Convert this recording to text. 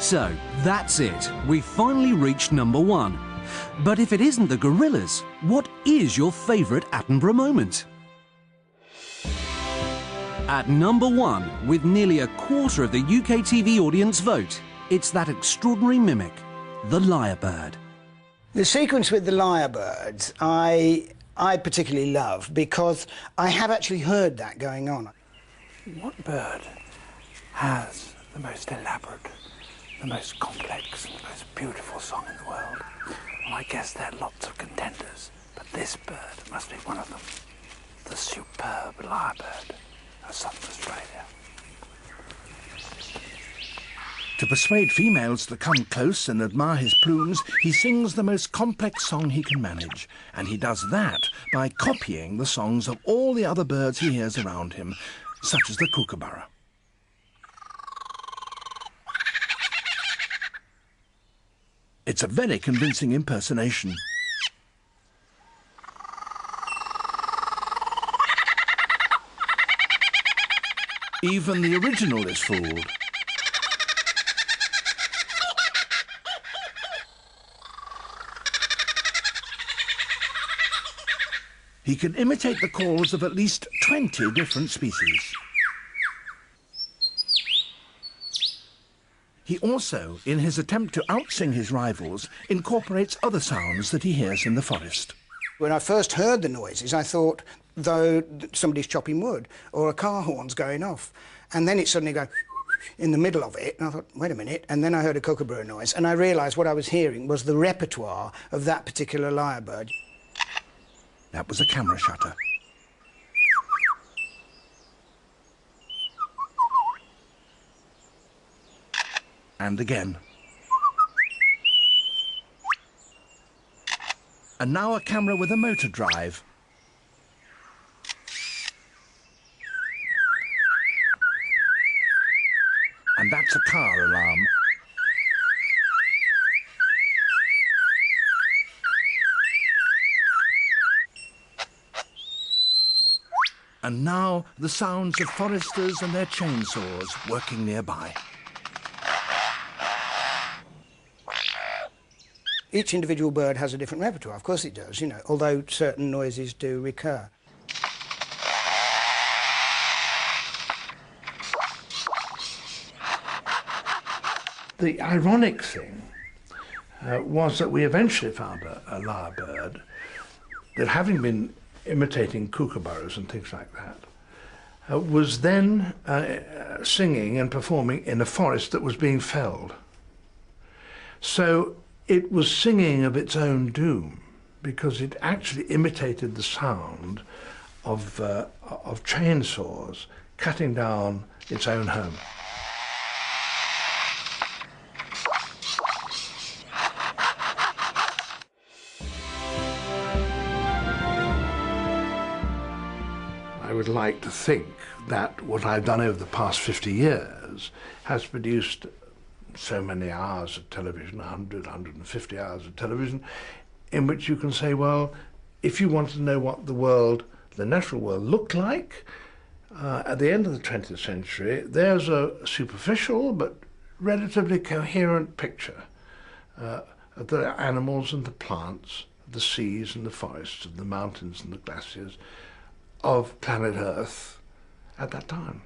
So, that's it. We've finally reached number one. But if it isn't the gorillas, what is your favourite Attenborough moment? At number one, with nearly a quarter of the UK TV audience vote, it's that extraordinary mimic, the lyrebird. The sequence with the lyrebirds I particularly love because I have actually heard that going on. What bird has the most elaborate, the most complex, the most beautiful song in the world? Well, I guess there are lots of contenders, but this bird must be one of them. The superb lyrebird of Southern Australia. To persuade females to come close and admire his plumes, he sings the most complex song he can manage, and he does that by copying the songs of all the other birds he hears around him, such as the kookaburra. It's a very convincing impersonation. Even the original is fooled. He can imitate the calls of at least 20 different species. He also, in his attempt to outsing his rivals, incorporates other sounds that he hears in the forest. When I first heard the noises, I thought, though, somebody's chopping wood or a car horn's going off. And then it suddenly goes in the middle of it, and I thought, wait a minute, and then I heard a kookaburra noise, and I realised what I was hearing was the repertoire of that particular lyrebird. That was a camera shutter. And again. And now a camera with a motor drive. And that's a car alarm. And now the sounds of foresters and their chainsaws working nearby. Each individual bird has a different repertoire, of course it does, you know, although certain noises do recur. The ironic thing was that we eventually found a lyrebird that, having been imitating kookaburras and things like that, was then singing and performing in a forest that was being felled. So it was singing of its own doom because it actually imitated the sound of chainsaws cutting down its own home. I would like to think that what I've done over the past 50 years has produced so many hours of television, 100, 150 hours of television, in which you can say, well, if you want to know what the world, the natural world, looked like at the end of the 20th century, there's a superficial but relatively coherent picture of the animals and the plants, the seas and the forests, and the mountains and the glaciers of planet Earth at that time.